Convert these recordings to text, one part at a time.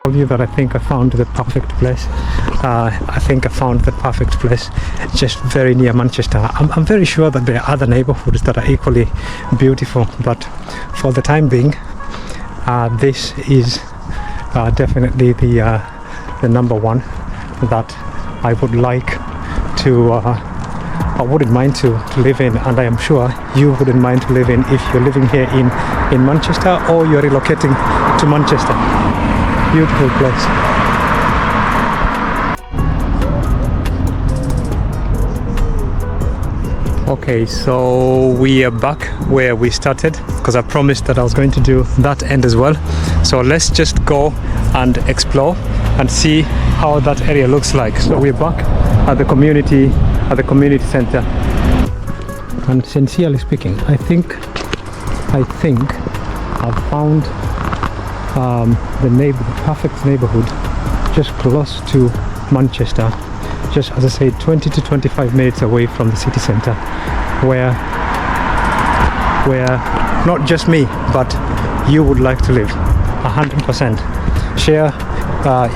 You that I think I found the perfect place. I think I found the perfect place just very near Manchester. I'm very sure that there are other neighbourhoods that are equally beautiful, but for the time being, this is definitely the number one that I would like to I wouldn't mind to live in, and I am sure you wouldn't mind to live in if you're living here in Manchester or you're relocating to Manchester. Beautiful place. Okay, so we are back where we started, because I promised that I was going to do that end as well. So let's just go and explore and see how that area looks like. So we're back at the community center, and sincerely speaking, I think I've found the perfect neighborhood just close to Manchester, just as I said, 20 to 25 minutes away from the city center, where not just me but you would like to live 100%. Share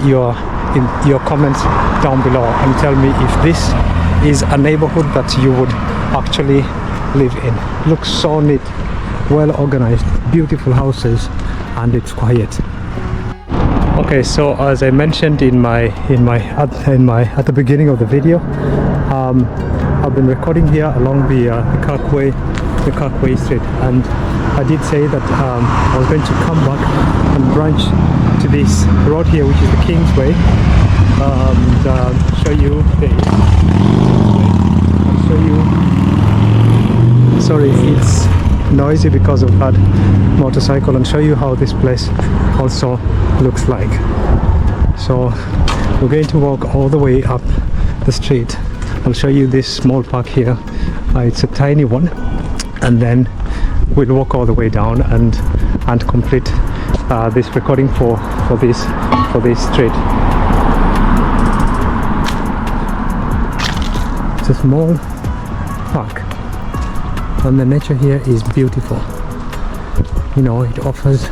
your comments down below and tell me if this is a neighborhood that you would actually live in. Looks so neat, well organized, beautiful houses, and it's quiet. Okay, so as I mentioned at the beginning of the video, I've been recording here along the Kirkway Street, and I did say that I was going to come back and branch to this road here, which is the Kingsway, and show you sorry, it's noisy because of that motorcycle, and show you how this place also looks like. So we're going to walk all the way up the street. I'll show you this small park here. It's a tiny one, and then we'll walk all the way down and complete this recording for this street. It's a small park, and the nature here is beautiful. You know, it offers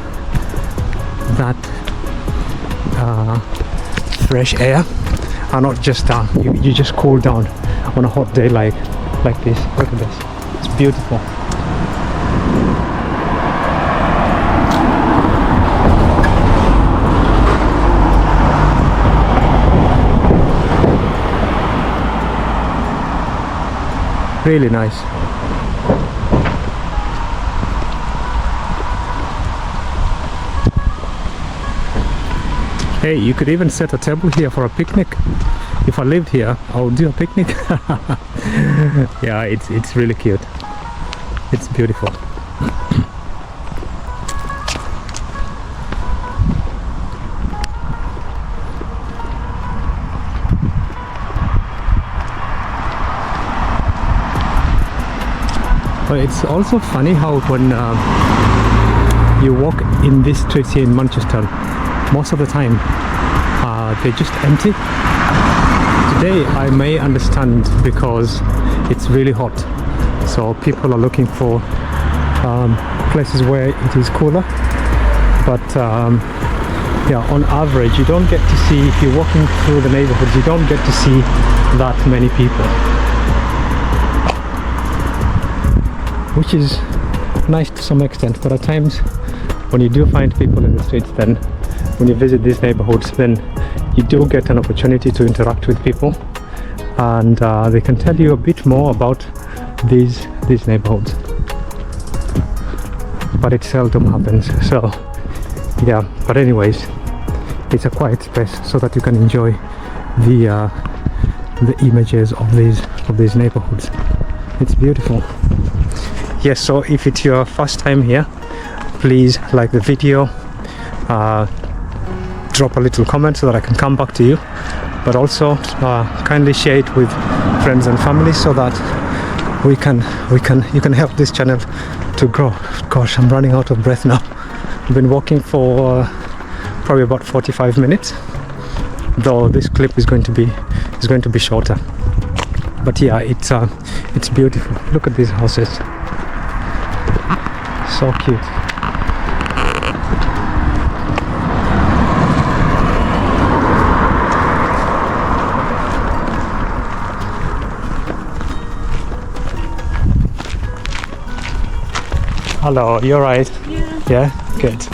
that fresh air, and not just you just cool down on a hot day like this. Look at this, it's beautiful. Really nice. Hey, you could even set a table here for a picnic. If I lived here, I would do a picnic. Yeah, it's really cute. It's beautiful. But it's also funny how when you walk in these streets here in Manchester, most of the time they're just empty. Today I may understand because it's really hot, so people are looking for places where it is cooler, but yeah, on average you don't get to see, if you're walking through the neighborhoods, you don't get to see that many people, which is nice to some extent. But at times when you do find people in the streets, then when you visit these neighborhoods, then you do get an opportunity to interact with people, and they can tell you a bit more about these neighborhoods, but it seldom happens. So yeah, but anyways, it's a quiet space so that you can enjoy the images of these neighborhoods. It's beautiful. Yes, so if it's your first time here, please like the video, drop a little comment so that I can come back to you, but also kindly share it with friends and family so that you can help this channel to grow. Gosh, I'm running out of breath now. I've been walking for probably about 45 minutes, though this clip is going to be shorter. But yeah, it's beautiful. Look at these houses, so cute. Hello, you're right. Yeah. Yeah, good.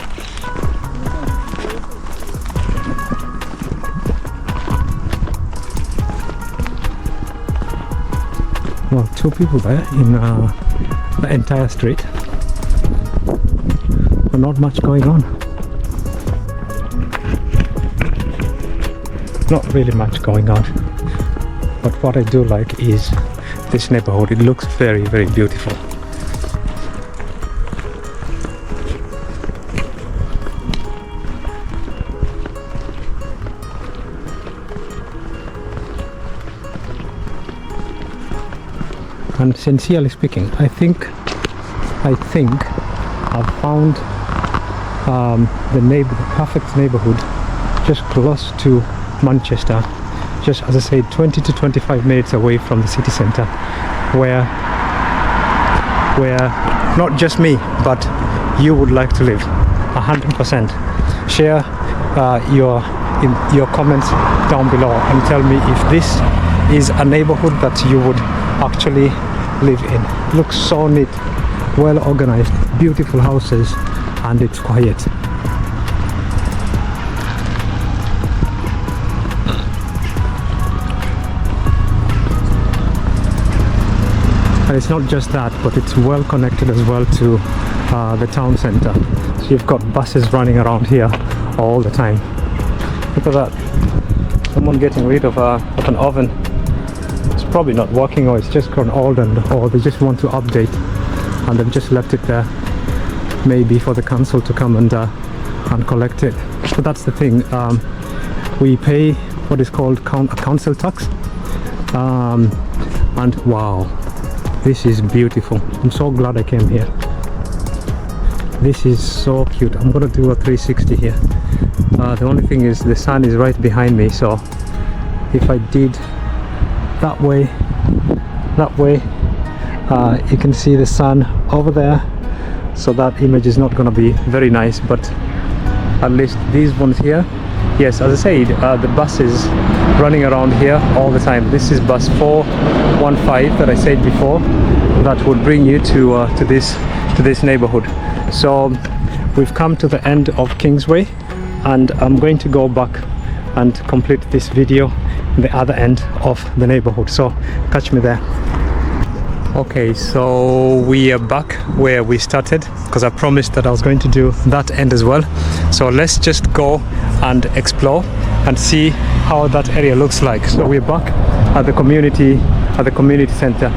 Well, two people there in the entire street, but not much going on. Not really much going on. But what I do like is this neighborhood. It looks very, very beautiful. And sincerely speaking, I think I've found the perfect neighborhood just close to Manchester, just as I said, 20 to 25 minutes away from the city centre, where not just me but you would like to live 100%. Share your comments down below and tell me if this is a neighborhood that you would actually live in. Looks so neat, well organized, beautiful houses, and it's quiet. And it's not just that, but it's well connected as well to the town centre. So you've got buses running around here all the time. Look at that. Someone getting rid of an oven. It's probably not working, or it's just gone old, or they just want to update and they've just left it there, maybe for the council to come and collect it. But that's the thing, we pay what is called a council tax, and wow, this is beautiful. I'm so glad I came here. This is so cute. I'm gonna do a 360 here. The only thing is the sun is right behind me, so if I did that way, you can see the sun over there, so that image is not going to be very nice, but at least these ones here, yes, as I said, the buses running around here all the time. This is bus 415 that I said before, that would bring you to this neighborhood. So we've come to the end of Kingsway, and I'm going to go back and complete this video in the other end of the neighborhood, so catch me there. Okay, so we are back where we started, because I promised that I was going to do that end as well. So let's just go and explore and see how that area looks like. So we're back at the community center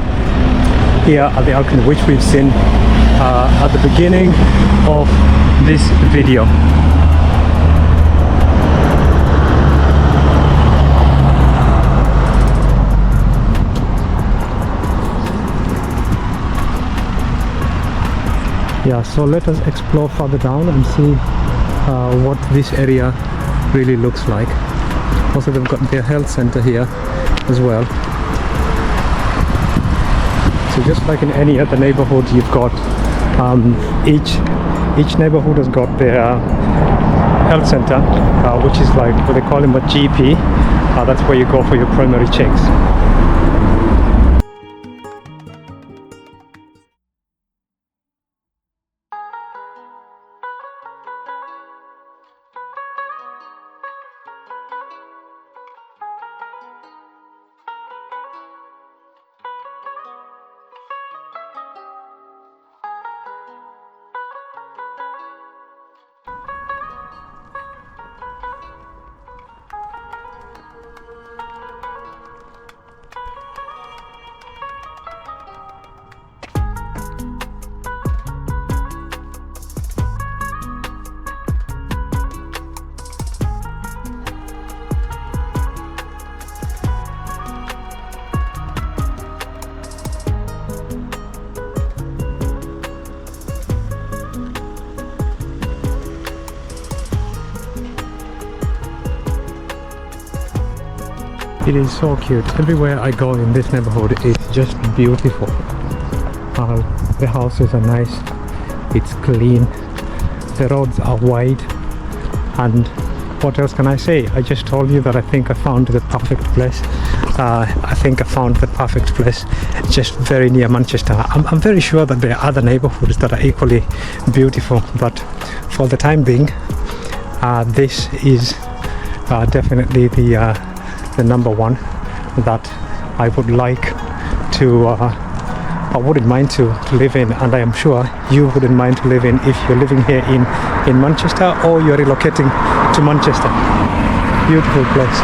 here at the Alkrington, which we've seen at the beginning of this video. Yeah, so let us explore further down and see what this area really looks like. Also, they've got their health center here as well. So just like in any other neighborhood, you've got each neighborhood has got their health center, which is like what they call them a GP. That's where you go for your primary checks. It is so cute. Everywhere I go in this neighborhood, it's just beautiful. The houses are nice, it's clean, the roads are wide, and what else can I say? I just told you that I think I found the perfect place. I think I found the perfect place just very near Manchester. I'm very sure that there are other neighbourhoods that are equally beautiful, but for the time being, this is definitely the number one that I would like to I wouldn't mind to live in, and I am sure you wouldn't mind to live in if you're living here in Manchester or you're relocating to Manchester. Beautiful place.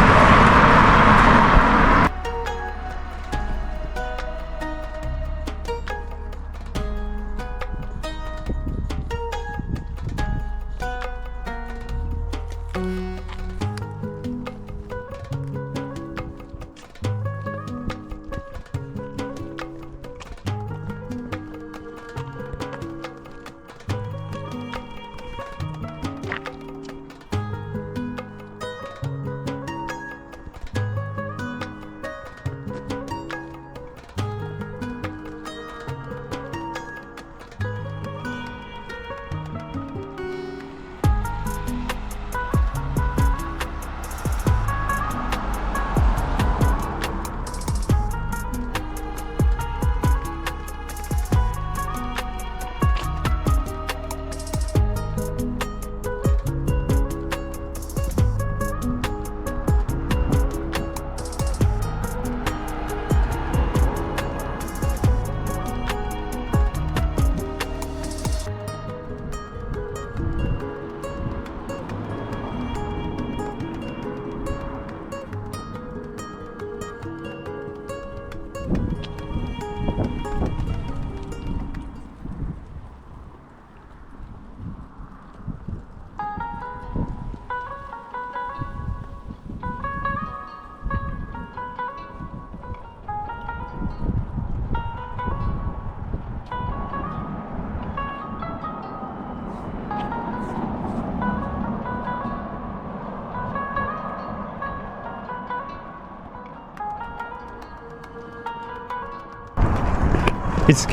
It's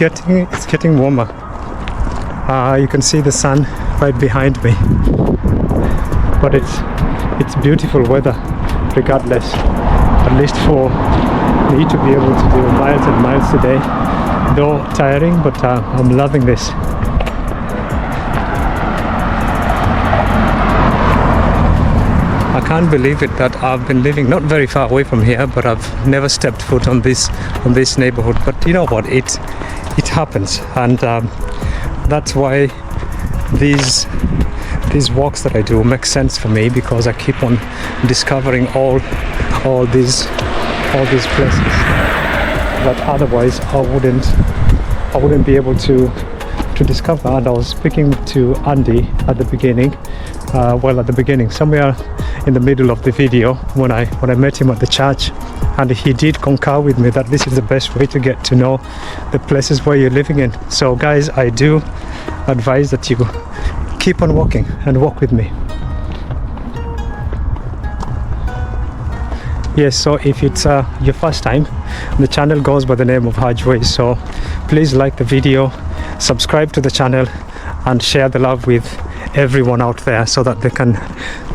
getting warmer. You can see the sun right behind me, but it's beautiful weather regardless, at least for me to be able to do miles and miles a day, though tiring, but I'm loving this. I can't believe it that I've been living not very far away from here, but I've never stepped foot on this neighborhood. But you know what, it happens, and that's why these walks that I do make sense for me, because I keep on discovering all these places that otherwise I wouldn't be able to discover. And I was speaking to Andy at the beginning, somewhere in the middle of the video, when I met him at the church, and he did concur with me that this is the best way to get to know the places where you're living in. So guys, I do advise that you keep on walking and walk with me. Yes, so if it's your first time, the channel goes by the name of Hajways, so please like the video, subscribe to the channel, and share the love with everyone out there so that they can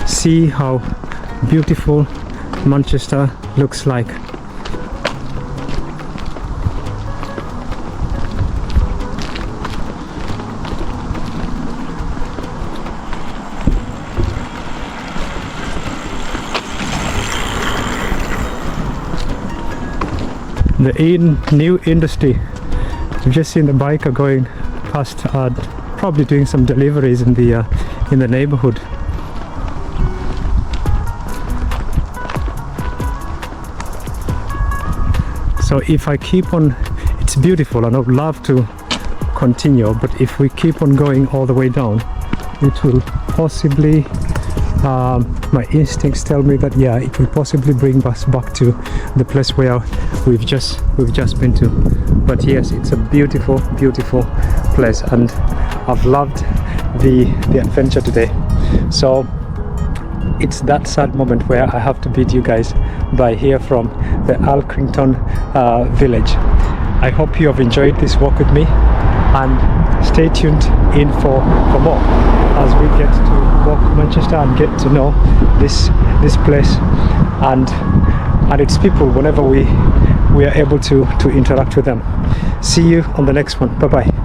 see how beautiful Manchester looks like. The new industry. I've just seen the biker going past, probably doing some deliveries in the neighborhood. So if I keep on, it's beautiful and I would love to continue, but if we keep on going all the way down, it will possibly, my instincts tell me that it will possibly bring us back to the place where we've just been to. But yes, it's a beautiful place, and I've loved the adventure today. So it's that sad moment where I have to bid you guys bye here from the Alkrington Village. I hope you have enjoyed this walk with me, and stay tuned in for more as we get to walk Manchester and get to know this place and its people whenever we are able to interact with them. See you on the next one. Bye bye.